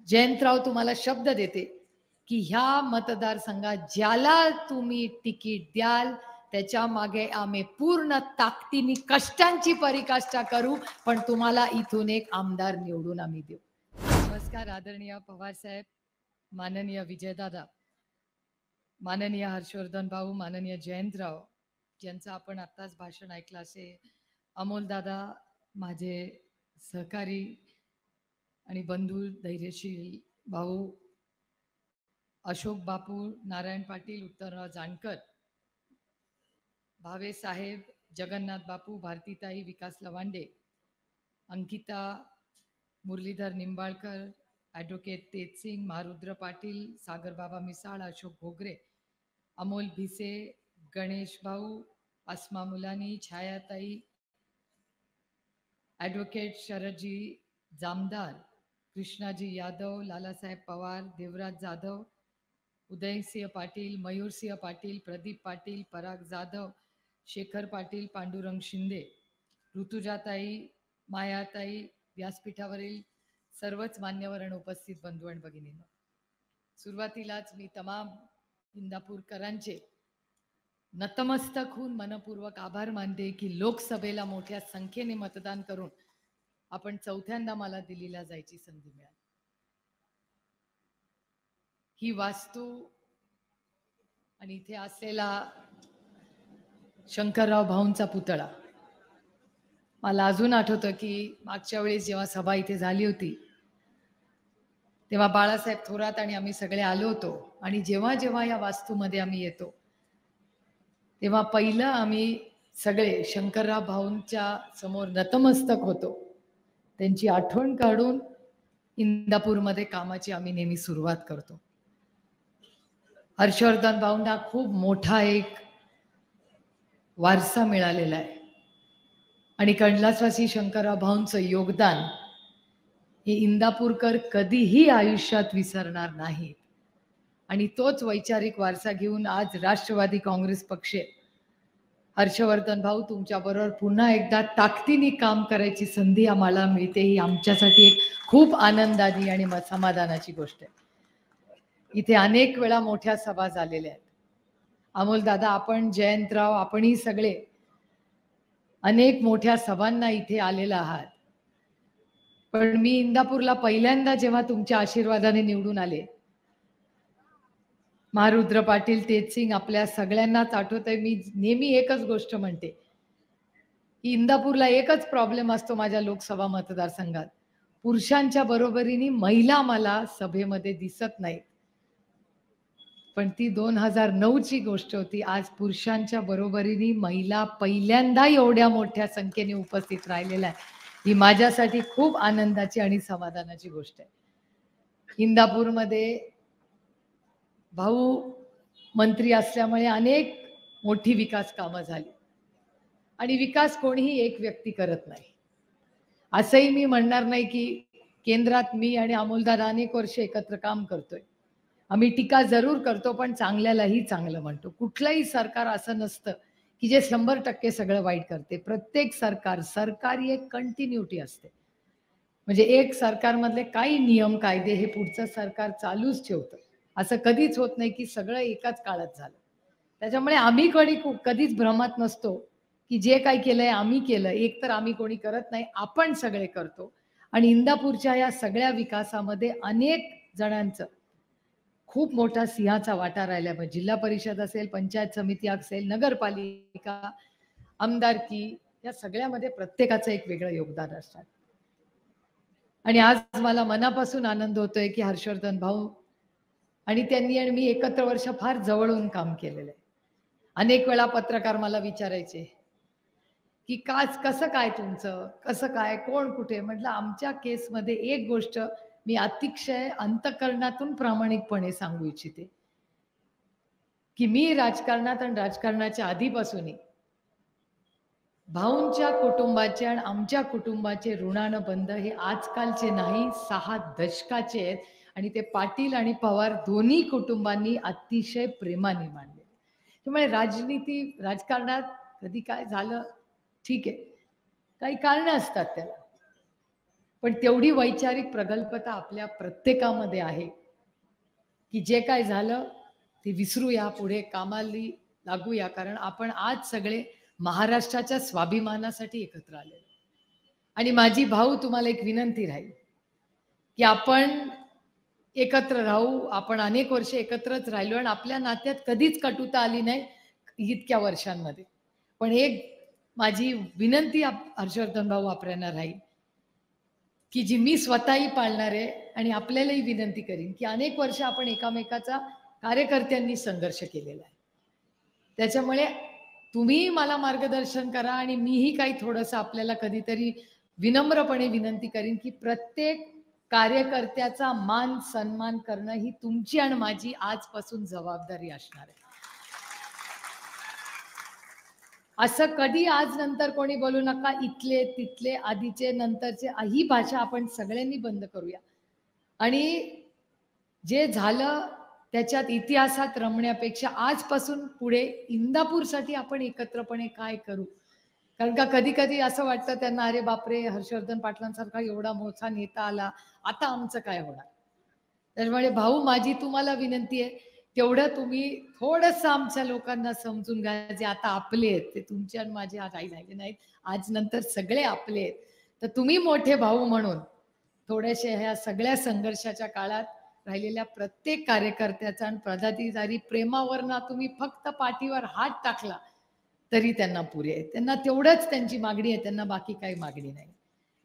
जयंतराव तुम्हाला शब्द देते की ह्या मतदारसंघात ज्याला तुम्ही तिकीट द्याल त्याच्या मागे आम्ही पूर्ण ताकदीने कष्टांची पराकाष्ठा करू, पण तुम्हाला इथून एक आमदार निवडून आम्ही देऊ. नमस्कार आदरणीय पवार साहेब, माननीय विजयदादा, माननीय हर्षवर्धन भाऊ, माननीय जयंतराव ज्यांचं आपण आत्ताच भाषण ऐकलं असे, अमोलदादा माझे सहकारी आणि बंधू धैर्यशील भाऊ, अशोक बापू, नारायण पाटील, उत्तरराव जानकर, भावे साहेब, जगन्नाथ बापू, भारतीताई, विकास लवांडे, अंकिता, मुरलीधर निंबाळकर, ॲडव्होकेट तेजसिंग, महारुद्र पाटील, सागर बाबा मिसाळ, अशोक घोगरे, अमोल भिसे, गणेश भाऊ, अस्मा मुलानी, छायाताई, ॲडव्होकेट शरदजी जामदार, कृष्णाजी यादव, लालासाहेब पवार, देवराज जाधव, उदयसिंह पाटील, मयूरसिंह पाटील, प्रदीप पाटील, पराग जाधव, शेखर पाटील, पांडुरंग शिंदे, ऋतुजाताई, मायाताई, व्यासपीठावरील सर्वच मान्यवर आणि उपस्थित बंधू आणि भगिनींनो, सुरुवातीलाच मी तमाम इंदापूरकरांचे नतमस्तक होऊन मनपूर्वक आभार मानते की लोकसभेला मोठ्या संख्येने मतदान करून आपण चौथ्यांदा मला दिल्लीला जायची संधी मिळाली. ही वास्तू आणि इथे असलेला शंकरराव भाऊंचा पुतळा मला अजून आठवतं की मागच्या वेळेस जेव्हा सभा इथे झाली होती तेव्हा बाळासाहेब थोरात आणि आम्ही सगळे आलो होतो, आणि जेव्हा जेव्हा या वास्तूमध्ये आम्ही येतो तेव्हा पहिलं आम्ही सगळे शंकरराव भाऊंच्या समोर नतमस्तक होतो. त्यांची आठवण काढून इंदापूरमध्ये कामाची आम्ही नेहमी सुरुवात करतो. हर्षवर्धन भाऊंना खूप मोठा एक वारसा मिळालेला आहे आणि कैलासवासी शंकरराव भाऊंचं योगदान हे इंदापूरकर कधीही आयुष्यात विसरणार नाहीत. आणि तोच वैचारिक वारसा घेऊन आज राष्ट्रवादी काँग्रेस पक्ष हर्षवर्धन भाऊ तुमच्या बरोबर पुन्हा एकदा ताकदीने काम करायची संधी आम्हाला मिळते, ही आमच्यासाठी एक खूप आनंदाची आणि समाधानाची गोष्ट आहे. इथे अनेक वेळा मोठ्या सभा झालेल्या आहेत. अमोलदादा, आपण, जयंतराव, आपणही सगळे अनेक मोठ्या सभांना इथे आलेला आहात, पण मी इंदापूरला पहिल्यांदा जेव्हा तुमच्या आशीर्वादाने निवडून आले, महारुद्र पाटील, तेजसिंग, आपल्या सगळ्यांनाच आठवतंय, मी नेहमी एकच गोष्ट म्हणते की इंदापूरला एकच प्रॉब्लेम असतो माझ्या लोकसभा मतदारसंघात, पुरुषांच्या बरोबरीने महिला मला सभेमध्ये दिसत नाहीत. पण ती 2009ची गोष्ट होती. आज पुरुषांच्या बरोबरीने महिला पहिल्यांदा एवढ्या मोठ्या संख्येने उपस्थित राहिलेल्या आहे. ही माझ्यासाठी खूप आनंदाची आणि समाधानाची गोष्ट आहे. इंदापूरमध्ये भाऊ मंत्री असल्यामुळे अनेक मोठी विकास कामं झाली, आणि विकास कोणीही एक व्यक्ती करत नाही. असंही मी म्हणणार नाही की केंद्रात मी आणि अमोलदादा अनेक वर्ष एकत्र काम करतोय. आम्ही टीका जरूर करतो, पण चांगल्यालाही चांगलं म्हणतो. कुठलंही सरकार असं नसतं की जे 100% सगळं वाईट करते. प्रत्येक सरकारी एक कंटिन्युटी असते. म्हणजे एक सरकारमधले काही नियम कायदे हे पुढचं सरकार चालूच ठेवतं. असं कधीच होत नाही की सगळं एकाच काळात झालं. त्याच्यामुळे आम्ही कधीच भ्रमात नसतो की जे काही केलंय आम्ही केलं. एक तर आम्ही कोणी करत नाही, आपण सगळे करतो. आणि इंदापूरच्या या सगळ्या विकासामध्ये अनेक जणांचं खूप मोठा सिंहाचा वाटा राहिला. म्हणजे जिल्हा परिषद असेल, पंचायत समिती असेल, नगरपालिका, आमदारकी, या सगळ्यामध्ये प्रत्येकाचं एक वेगळं योगदान असतं. आणि आज मला मनापासून आनंद होतोय की हर्षवर्धन भाऊ आणि त्यांनी आणि मी एकत्र वर्ष फार जवळून काम केलेलं आहे. अनेक वेळा पत्रकार मला विचारायचे की कसं काय तुमचं, कसं काय, कोण कुठे. म्हटलं आमच्या केसमध्ये एक गोष्ट मी अतिशय अंतःकरणातून प्रामाणिकपणे सांगू इच्छिते की मी राजकारणात आणि राजकारणाच्या आधीपासूनही भाऊंच्या कुटुंबाचे आणि आमच्या कुटुंबाचे ऋणानुबंध हे आजकालचे नाही, 6 दशकाचे आहेत. आणि ते पाटील आणि पवार दोन्ही कुटुंबांनी अतिशय प्रेमाने मानले. त्यामुळे राजकारणात कधी काय झालं ठीक आहे, काही कारणं असतात त्याला, पण तेवढी वैचारिक प्रगल्भता आपल्या प्रत्येकामध्ये आहे की जे काय झालं ते विसरूया, पुढे कामाला लागूया, कारण आपण आज सगळे महाराष्ट्राच्या स्वाभिमानासाठी एकत्र आले. आणि माझी भाऊ तुम्हाला एक विनंती राहील की आपण एकत्र राहू. आपण अनेक वर्ष एकत्रच राहिलो आणि आपल्या नात्यात कधीच कटुता आली नाही इतक्या वर्षांमध्ये. पण एक माझी विनंती हर्षवर्धन भाऊ आपल्याला राहील की जी मी स्वतःही पाळणार आहे आणि आपल्यालाही विनंती करीन की अनेक वर्ष आपण एकामेकाचा कार्यकर्त्यांनी संघर्ष केलेला आहे. त्याच्यामुळे तुम्ही मला मार्गदर्शन करा आणि मीही काही थोडंसं आपल्याला कधीतरी विनम्रपणे विनंती करीन की प्रत्येक कार्यकर्त्याचा मान सन्मान करणं ही तुमची आणि माझी आजपासून जबाबदारी असणार आहे. असं कधी आज नंतर कोणी बोलू नका, इथले तिथले आधीचे नंतरचे, ही भाषा आपण सगळ्यांनी बंद करूया. आणि जे झालं त्याच्यात इतिहासात रमण्यापेक्षा आजपासून पुढे इंदापूरसाठी आपण एकत्रपणे काय करू. कारण का कधी कधी असं वाटतं त्यांना, अरे बापरे, हर्षवर्धन पाटलांसारखा एवढा मोठा नेता आला, आता आमचं काय होणार. त्यामुळे भाऊ, माझी तुम्हाला विनंती आहे, तेवढं तुम्ही थोडंसं आमच्या लोकांना समजून घ्या. जे आता आपले आहेत ते तुमचे आणि माझे काही राहिले नाहीत, आज नंतर सगळे आपले आहेत. तर तुम्ही मोठे भाऊ म्हणून थोडेसे ह्या सगळ्या संघर्षाच्या काळात राहिलेल्या प्रत्येक कार्यकर्त्याचा आणि पदाधिकारी प्रेमावरनं तुम्ही फक्त पाठीवर हात टाकला तरी त्यांना पुरे आहे. त्यांना तेवढंच त्यांची मागणी आहे, त्यांना बाकी काही मागणी नाही.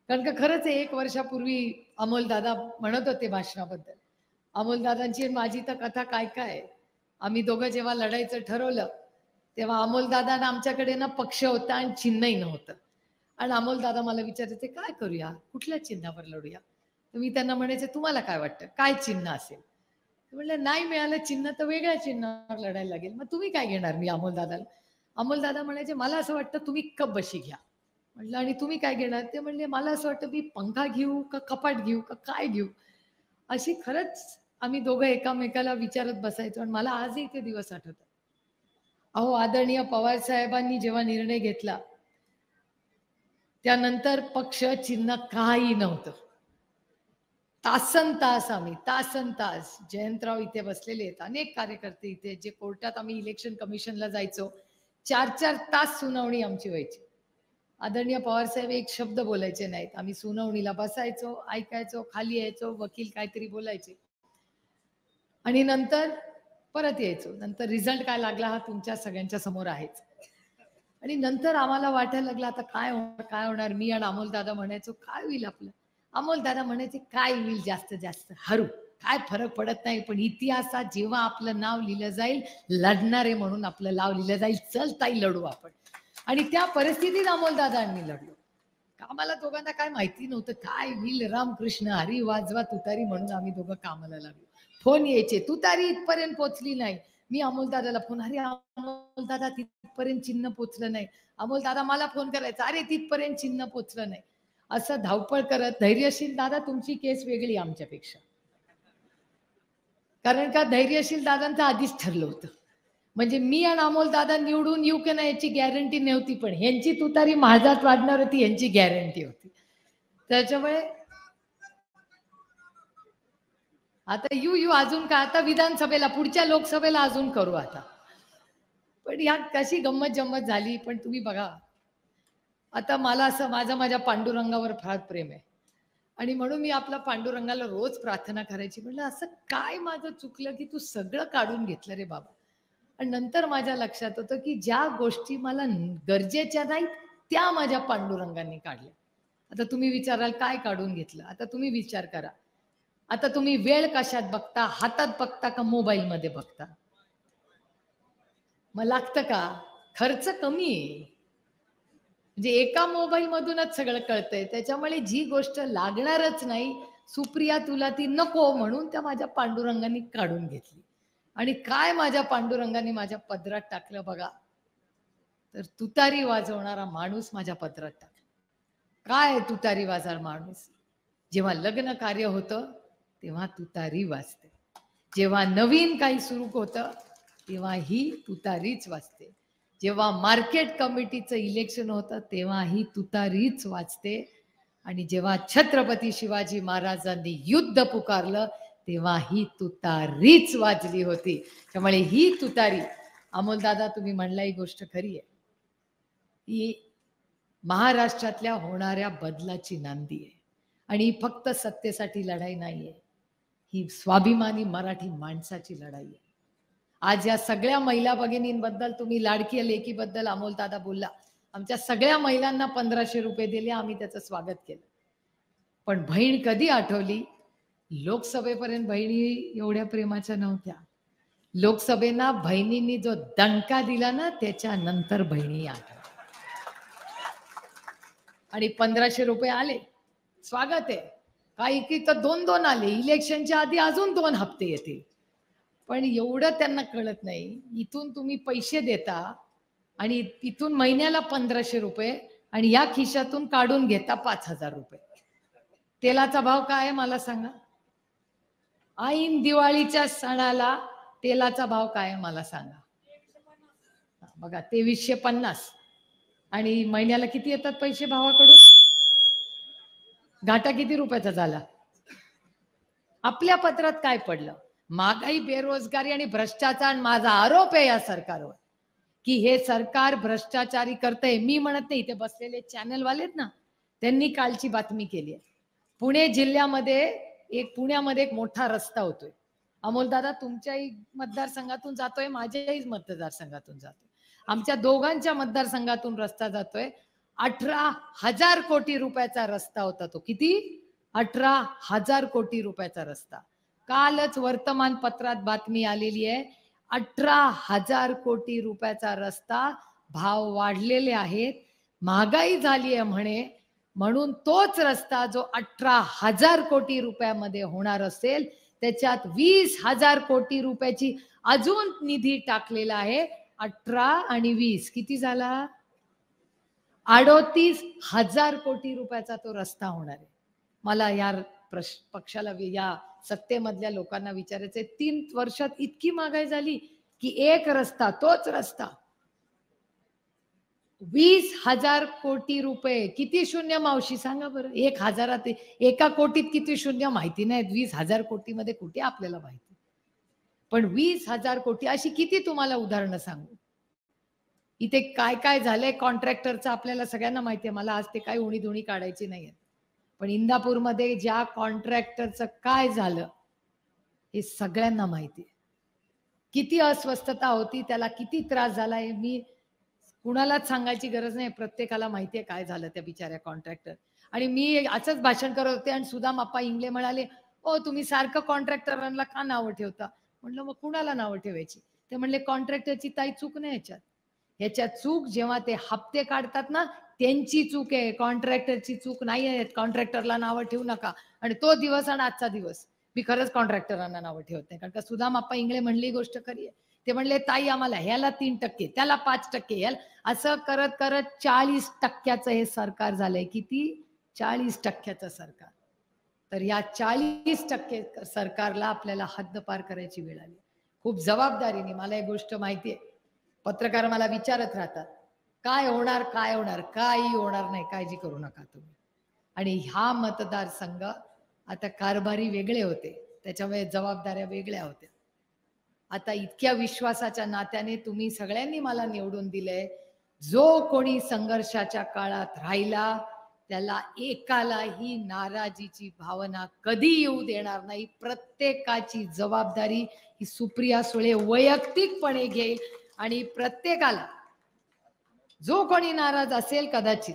कारण का खरंच 1 वर्षापूर्वी अमोल दादा म्हणत होते भाषणाबद्दल. अमोल दादांची माझी तर कथा काय काय. आम्ही दोघं जेव्हा लढायचं ठरवलं तेव्हा अमोल दादा आमच्याकडे ना पक्ष होता आणि चिन्हही नव्हतं. आणि अमोल दादा मला विचारायचे, काय करूया, कुठल्या चिन्हावर लढूया. तर मी त्यांना म्हणायचे, तुम्हाला काय वाटतं, काय चिन्ह असेल. म्हणले, नाही मिळालं चिन्ह तर वेगळ्या चिन्हावर लढायला लागेल. मग तुम्ही काय घेणार. मी अमोल दादाला, अमोल दादा म्हणायचे, मला असं वाटतं तुम्ही कप बशी घ्या. म्हटलं, आणि तुम्ही काय घेणार. ते म्हणले, मला असं वाटतं मी पंखा घेऊ का कपाट घेऊ का काय घेऊ. अशी खरंच आम्ही दोघं एकामेकाला विचारत बसायचो. आणि मला आजही ते दिवस आठवतात. अहो, आदरणीय पवार साहेबांनी जेव्हा निर्णय घेतला त्यानंतर पक्ष चिन्ह काही नव्हतं. तासन तास आम्ही तास जयंतराव इथे बसलेले आहेत, अनेक कार्यकर्ते इथे, जे कोर्टात आम्ही इलेक्शन कमिशनला जायचो, 4-4 तास सुनावणी आमची व्हायची. आदरणीय पवार साहेब एक शब्द बोलायचे नाहीत. आम्ही सुनावणीला बसायचो, ऐकायचो, खाली यायचो, वकील काहीतरी बोलायचे आणि नंतर परत यायचो. नंतर रिझल्ट काय लागला हा तुमच्या सगळ्यांच्या समोर आहेच. आणि नंतर आम्हाला वाटायला लागलं आता काय होणार. मी आणि अमोल दादा म्हणायचो, काय होईल आपलं. अमोल दादा म्हणायचे, काय होईल, जास्त जास्त हरू, काय फरक पडत नाही, पण इतिहासात जेव्हा आपलं नाव लिहिलं जाईल, लढणारे म्हणून आपलं नाव लिहिलं जाईल, चल ताई लढू आपण. आणि त्या परिस्थितीत अमोल दादांनी लढलो. आम्हाला दोघांना काय माहिती नव्हतं, काय होईल, रामकृष्ण हरी वाजवा तुतारी म्हणून आम्ही दोघं कामाला लागलो. फोन यायचे, तुतारी इथपर्यंत पोहोचली नाही. मी अमोल दादाला फोन, अरे अमोल दादा तिथपर्यंत चिन्ह पोचलं नाही. अमोल दादा मला फोन करायचा, अरे तिथपर्यंत चिन्ह पोचलं नाही. असं धावपळ करत, धैर्यशील दादा तुमची केस वेगळी आमच्यापेक्षा. कारण का धैर्यशील दादांचं आधीच ठरलं होतं. म्हणजे मी आणि अमोल दादा निवडून येऊ की नाही याची गॅरंटी नव्हती, पण ह्यांची तुतारी माझ्यात वाढणार होती, यांची गॅरंटी होती. त्याच्यामुळे आता येऊ अजून काय, आता विधानसभेला, पुढच्या लोकसभेला अजून करू आता. पण ह्या कशी गंमत जम्मत झाली. पण तुम्ही बघा, आता मला असं माझ्या पांडुरंगावर फार प्रेम आहे आणि म्हणून मी आपला पांडुरंगाला रोज प्रार्थना करायची. म्हटलं, असं काय माझं चुकलं की तू सगळं काढून घेतलं रे बाबा. आणि नंतर माझ्या लक्षात होतं की ज्या गोष्टी मला गरजेच्या नाहीत त्या माझ्या पांडुरंगांनी काढल्या. आता तुम्ही विचाराल काय काढून घेतलं. आता तुम्ही विचार करा, आता तुम्ही वेळ कशात बघता, हातात बघता का मोबाईल मध्ये बघता. मग लागतं का, खर्च कमी आहे. म्हणजे एका मोबाईल मधूनच सगळं कळतंय. त्याच्यामुळे जी गोष्ट लागणारच नाही, सुप्रिया तुला ती नको, म्हणून त्या माझ्या पांडुरंगांनी काढून घेतली. आणि काय माझ्या पांडुरंगांनी माझ्या पदरात टाकलं बघा, तर तुतारी वाजवणारा माणूस माझ्या पदरात टाकला. काय तुतारी वाजणार माणूस. जेव्हा लग्न कार्य होतं तेव्हा तुतारी वाजते, जेव्हा नवीन काही सुरू होतं तेव्हा ही तुतारीच वाजते, जेव्हा मार्केट कमिटीचं इलेक्शन होतं तेव्हा ही तुतारीच वाजते. आणि जेव्हा छत्रपती शिवाजी महाराजांनी युद्ध पुकारलं तेव्हा ही तुतारीच वाजली होती. त्यामुळे ही तुतारी, अमोलदादा तुम्ही म्हणला ही गोष्ट खरी आहे, ही महाराष्ट्रातल्या होणाऱ्या बदलाची नांदी आहे. आणि ही फक्त सत्तेसाठी लढाई नाहीये, ही स्वाभिमानी मराठी माणसाची लढाई आहे. आज या सगळ्या महिला भगिनींबद्दल, तुम्ही लाडकी लेकीबद्दल अमोलदादा बोलला, आमच्या सगळ्या महिलांना 1500 रुपये दिले, आम्ही त्याचं स्वागत केलं. पण बहीण कधी आठवली? लोकसभेपर्यंत बहिणी एवढ्या प्रेमाच्या नव्हत्या. लोकसभेना बहिणींनी जो दणका दिला ना, त्याच्यानंतर बहिणी आठवल्या. आणि 1500 रुपये आले, स्वागत आहे. काही की तर 2-2 आले, इलेक्शनच्या आधी अजून 2 हप्ते येतील. पण एवढं त्यांना कळत नाही, इथून तुम्ही पैसे देता आणि इथून महिन्याला 1500 रुपये आणि या खिशातून काढून घेता 5000 रुपये. तेलाचा भाव काय आहे मला सांगा? ऐन दिवाळीच्या सणाला तेलाचा भाव काय आहे मला सांगा? बघा, 2350. आणि महिन्याला किती येतात पैसे भावाकडून? घाटा किती रुपयाचा झाला? आपल्या पत्रात काय पडलं? महागाई, बेरोजगारी आणि भ्रष्टाचार. माझा आरोप आहे या सरकारवर की हे सरकार भ्रष्टाचारी करतंय. मी म्हणत नाही, ते बसलेले चॅनलवाले आहेत ना, त्यांनी कालची बातमी केली आहे. पुणे जिल्ह्यामध्ये पुण्यामध्ये एक मोठा रस्ता होतोय. अमोलदादा तुमच्याही मतदारसंघातून जातोय, माझ्याही मतदारसंघातून जातोय, आमच्या दोघांच्या मतदारसंघातून रस्ता जातोय. 18,000 कोटी रुपयाचा रस्ता होता तो. किती? 18,000 कोटी रुपयाचा रस्ता. कालच वर्तमानपत्रात बातमी आलेली आहे, 18,000 कोटी रुपयाचा रस्ता. भाव वाढलेले आहेत, महागाई झाली आहे म्हणे, म्हणून तोच रस्ता जो 18,000 कोटी रुपयामध्ये होणार असेल, त्याच्यात 20,000 कोटी रुपयाची अजून निधी टाकलेला आहे. 18 आणि 20 किती झाला? 38,000 कोटी रुपयाचा तो रस्ता होणार आहे. मला या पक्षाला, या सत्तेमधल्या लोकांना विचारायचंय, 3 वर्षात इतकी महागाई झाली की एक रस्ता, तोच रस्ता 20,000 कोटी रुपये. किती शून्य मावशी सांगा बरं? 1,000 एका कोटीत किती शून्य माहिती नाहीत, 20,000 कोटी मध्ये कुठे आपल्याला माहिती. पण 20,000 कोटी अशी किती तुम्हाला उदाहरणं सांगू? इथे काय काय झालंय कॉन्ट्रॅक्टरचं आपल्याला सगळ्यांना माहिती आहे, मला आज ते काय उणीधुणी काढायची नाहीये. पण इंदापूरमध्ये ज्या कॉन्ट्रॅक्टरचं काय झालं हे सगळ्यांना माहिती आहे. किती अस्वस्थता होती, त्याला किती त्रास झाला हे मी कुणालाच सांगायची गरज नाही, प्रत्येकाला माहिती आहे काय झालं त्या बिचाऱ्या कॉन्ट्रॅक्टर. आणि मी असंच भाषण करत होते आणि सुदाम अप्पा इंगले म्हणाले, ओ तुम्ही सारखं कॉन्ट्रॅक्टरांना का नावं ठेवता? म्हणलं मग कुणाला नावं ठेवायची? ते म्हणले कॉन्ट्रॅक्टरची ताई चूक नाही ह्याच्यात चूक जेव्हा ते हप्ते काढतात ना, त्यांची चूक आहे, कॉन्ट्रॅक्टरची चूक नाही आहे. कॉन्ट्रॅक्टरला नावं ठेवू नका. आणि तो दिवस आणि आजचा दिवस मी खरंच कॉन्ट्रॅक्टरांना नावं ठेवत नाही, कारण का सुदाम अप्पा इंगळे म्हणली गोष्ट खरी आहे. ते म्हणले ताई आम्हाला ह्याला 3%, त्याला 5%, ह्याला असं करत करत 40% हे सरकार झालंय. किती? 40% सरकार. तर या 40% सरकारला आपल्याला हद्दपार करायची वेळ आली. खूप जबाबदारीने. मला एक गोष्ट माहिती आहे, पत्रकार मला विचारत राहतात, काय होणार काय होणार? काही होणार नाही, काळजी करू नका तुम्ही. आणि हा मतदारसंघ आता कारभारी वेगळे होते, त्याच्यामुळे जबाबदाऱ्या वेगळ्या होत्या. आता इतक्या विश्वासाच्या नात्याने तुम्ही सगळ्यांनी मला निवडून दिलंय. जो कोणी संघर्षाच्या काळात राहिला त्याला एकालाही नाराजीची भावना कधी येऊ देणार नाही. प्रत्येकाची जबाबदारी ही सुप्रिया सुळे वैयक्तिकपणे घेईल आणि प्रत्येकाला जो कोणी नाराज असेल कदाचित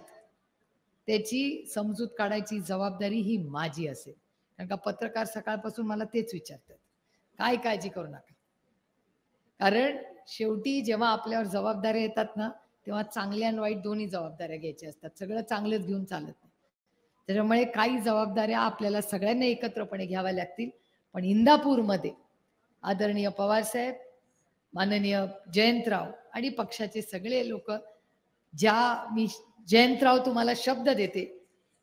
त्याची समजूत काढायची जबाबदारी ही माझी असेल. कारण का पत्रकार सकाळपासून मला तेच विचारतात, काय काळजी करू नका. कारण शेवटी जेव्हा आपल्यावर जबाबदाऱ्या येतात ना, तेव्हा चांगल्या आणि वाईट दोन्ही जबाबदाऱ्या घ्यायच्या असतात. सगळं चांगलंच घेऊन चालत नाही. त्याच्यामुळे काही जबाबदाऱ्या आपल्याला सगळ्यांना एकत्रपणे घ्याव्या लागतील. पण इंदापूरमध्ये आदरणीय पवारसाहेब, माननीय जयंतराव आणि पक्षाचे सगळे लोक, मी जयंतराव तुम्हाला शब्द देते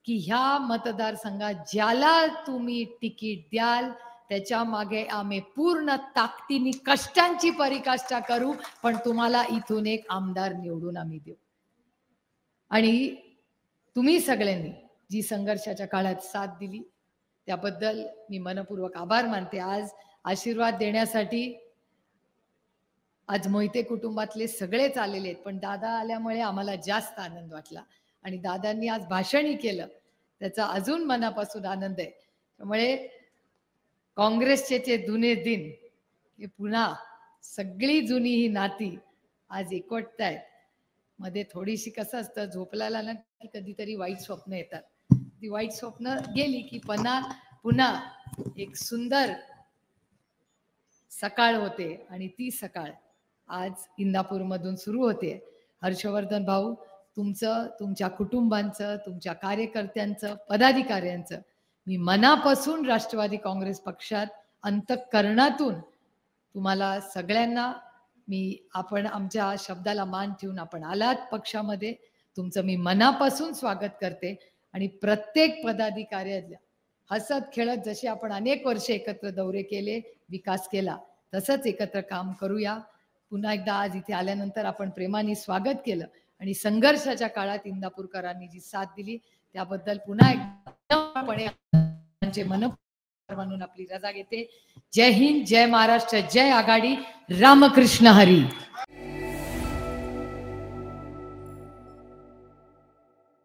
की ह्या मतदारसंघात ज्याला तुम्ही तिकीट द्याल त्याच्या मागे आम्ही पूर्ण ताकदीने कष्टांची पराकाष्ठा करू, पण तुम्हाला इथून एक आमदार निवडून आम्ही देऊ. आणि तुम्ही सगळ्यांनी जी संघर्षाच्या काळात साथ दिली त्याबद्दल मी मनपूर्वक आभार मानते. आज आशीर्वाद देण्यासाठी आज मोहिते कुटुंबातले सगळेच आलेले आहेत, पण दादा आल्यामुळे आम्हाला जास्त आनंद वाटला आणि दादांनी आज भाषणही केलं, त्याचा अजून मनापासून आनंद आहे. त्यामुळे काँग्रेसचे जे जुने दिन हे पुन्हा सगळी जुनी ही नाती आज एकवटतायत. मध्ये थोडीशी कसं असतं, झोपल्याला ना की कधीतरी वाईट स्वप्न येतात, ती वाईट स्वप्न गेली की पुन्हा एक सुंदर सकाळ होते आणि ती सकाळ आज इंदापूरमधून सुरू होते. हर्षवर्धन भाऊ, तुमचं, तुमच्या कुटुंबांचं, तुमच्या कार्यकर्त्यांचं, पदाधिकाऱ्यांचं मी मनापासून राष्ट्रवादी काँग्रेस पक्षात अंतःकरणातून तुम्हाला सगळ्यांना आपण आमच्या शब्दाला मान ठेवून आपण आलात पक्षामध्ये, तुमचं मी मनापासून स्वागत करते आणि प्रत्येक पदाधिकाऱ्याला हसत खेळत जसे आपण अनेक वर्ष एकत्र दौरे केले, विकास केला, तसंच एकत्र काम करूया. पुन्हा एकदा आज इथे आल्यानंतर आपण प्रेमाने स्वागत केलं आणि संघर्षाच्या काळात इंदापूरकरांनी जी साथ दिली त्याबद्दल पुन्हा एकदा मन म्हणून आपली रजा घेते. जय हिंद, जय महाराष्ट्र, जय आघाडी, रामकृष्ण हरी.